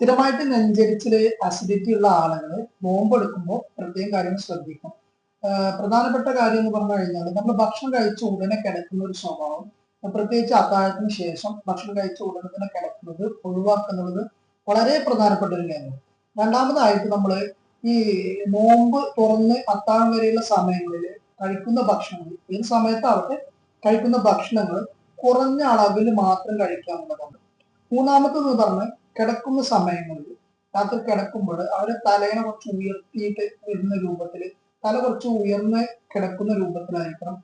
സ്ഥിരമായിട്ട് നെഞ്ചരിച്ചില് അസിഡിറ്റി ഉള്ള ആളുകൾ നോമ്പെടുക്കുമ്പോൾ പ്രത്യേകം കാര്യങ്ങൾ ശ്രദ്ധിക്കണം. പ്രധാനപ്പെട്ട കാര്യം എന്ന് പറഞ്ഞു കഴിഞ്ഞാൽ നമ്മൾ ഭക്ഷണം കഴിച്ച ഉടനെ കിടക്കുന്ന ഒരു സ്വഭാവം, പ്രത്യേകിച്ച് അത്താഴത്തിന് ശേഷം ഭക്ഷണം കഴിച്ച ഉടനെ തന്നെ കിടക്കുന്നത് ഒഴിവാക്കുന്നത് വളരെ പ്രധാനപ്പെട്ട ഒരു കാര്യമാണ്. രണ്ടാമതായിട്ട് നമ്മൾ ഈ നോമ്പ് തുറന്ന് അത്താഴം വരെയുള്ള സമയങ്ങളിൽ കഴിക്കുന്ന ഭക്ഷണങ്ങൾ, ഏത് സമയത്താവട്ടെ കഴിക്കുന്ന ഭക്ഷണങ്ങൾ കുറഞ്ഞ അളവിൽ മാത്രം കഴിക്കുക എന്നുള്ളതാണ്. മൂന്നാമത്തെന്ന് പറഞ്ഞാൽ കിടക്കുന്ന സമയങ്ങളിൽ രാത്രി കിടക്കുമ്പോൾ അവരെ തലേനെ കുറച്ച് ഉയർത്തിയിട്ട് വരുന്ന രൂപത്തിൽ, തല കുറച്ച് ഉയർന്ന് കിടക്കുന്ന രൂപത്തിലായിരിക്കണം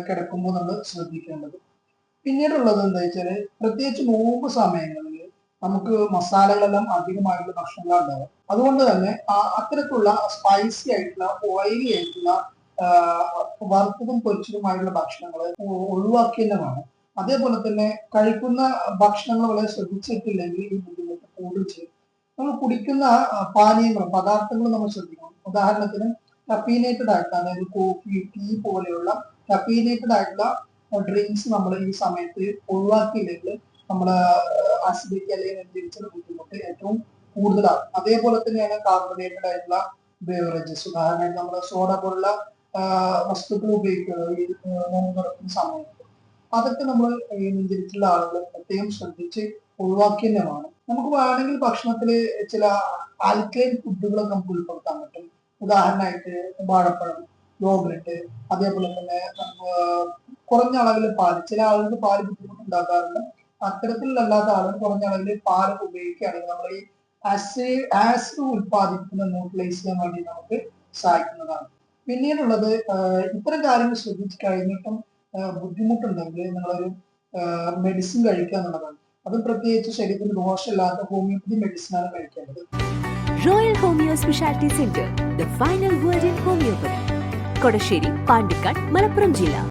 കിടക്കുമ്പോൾ നമ്മൾ ശ്രദ്ധിക്കേണ്ടത്. പിന്നീടുള്ളത് എന്താ വെച്ചാല്, പ്രത്യേകിച്ച് നോമ്പ് സമയങ്ങളിൽ നമുക്ക് മസാലകളെല്ലാം അധികമായിട്ടുള്ള ഭക്ഷണങ്ങളാണ് ഉണ്ടാവുക. അതുകൊണ്ട് തന്നെ അത്തരത്തിലുള്ള സ്പൈസി ആയിട്ടുള്ള ഓയിലി ആയിട്ടുള്ള വറുത്തതും പൊരിച്ചതുമായിട്ടുള്ള ഭക്ഷണങ്ങൾ ഒഴിവാക്കിയതാണ്. അതേപോലെ തന്നെ കഴിക്കുന്ന ഭക്ഷണങ്ങൾ വളരെ ശ്രദ്ധിച്ചിട്ടില്ലെങ്കിൽ ഈ ബുദ്ധിമുട്ട് കൂടുതൽ ചെയ്യും. നമ്മൾ കുടിക്കുന്ന പാനീയങ്ങൾ, പദാർത്ഥങ്ങൾ നമ്മൾ ശ്രദ്ധിക്കണം. ഉദാഹരണത്തിന് കഫീനേറ്റഡ് ആയിട്ടുള്ള, അതായത് കോഫി, ടീ പോലെയുള്ള കഫീനേറ്റഡ് ആയിട്ടുള്ള ഡ്രിങ്ക്സ് നമ്മൾ ഈ സമയത്ത് ഒഴിവാക്കിയില്ലെങ്കിൽ നമ്മുടെ അസിഡിറ്റി അല്ലെങ്കിൽ നെഞ്ചരിച്ചിൽ ബുദ്ധിമുട്ട് ഏറ്റവും കൂടുതലാണ്. അതേപോലെ തന്നെയാണ് കാർബണേറ്റഡ് ആയിട്ടുള്ള ബേവറേജസ്, ഉദാഹരണമായിട്ട് നമ്മൾ സോഡ പോലുള്ള വസ്തുക്കൾ ഉപയോഗിക്കുന്നത് ഈ നോമ്പ് തുറക്കുന്ന സമയത്ത്. അതൊക്കെ നമ്മൾ നെഞ്ചരിച്ചുള്ള ആളുകൾ പ്രത്യേകം ശ്രദ്ധിച്ച് ഒഴിവാക്കി തന്നെയാണ്. നമുക്ക് വേണമെങ്കിൽ ഭക്ഷണത്തിൽ ചില ആൽക്കലൈൻ ഫുഡുകളൊക്കെ നമുക്ക് ഉൾപ്പെടുത്താൻ പറ്റും. ഉദാഹരണമായിട്ട് വാഴപ്പഴം, യോഗട്ട്, അതേപോലെ തന്നെ കുറഞ്ഞ അളവിൽ പാല്. ചില ആളുകൾക്ക് പാല് ബുദ്ധിമുട്ടുണ്ടാക്കാറുണ്ട്. അത്തരത്തിലല്ലാത്ത ആളുകൾ കുറഞ്ഞ അളവിൽ പാല് ഉപയോഗിക്കുകയാണെങ്കിൽ നമ്മൾ ഈ ആസിഡ് ഉൽപ്പാദിപ്പിക്കുന്ന ന്യൂട്രലൈസ് ചെയ്യാൻ വേണ്ടി നമുക്ക് സഹായിക്കുന്നതാണ്. പിന്നീടുള്ളത്, ഇത്തരം കാര്യങ്ങൾ ശ്രദ്ധിച്ചു കഴിഞ്ഞിട്ടും ബുദ്ധിമുട്ടുണ്ടെങ്കിൽ നിങ്ങളൊരു മെഡിസിൻ കഴിക്കുക എന്നുള്ളതാണ്. അത് പ്രത്യേകിച്ച് ശരീരത്തിന് ദോഷമില്ലാത്ത ഹോമിയോപ്പതി മെഡിസിനാണ് കഴിക്കേണ്ടത്. Royal homeo speciality centre, the final word in homeopathy, Kodassery, Pandikkad, Malappuram ജില്ല.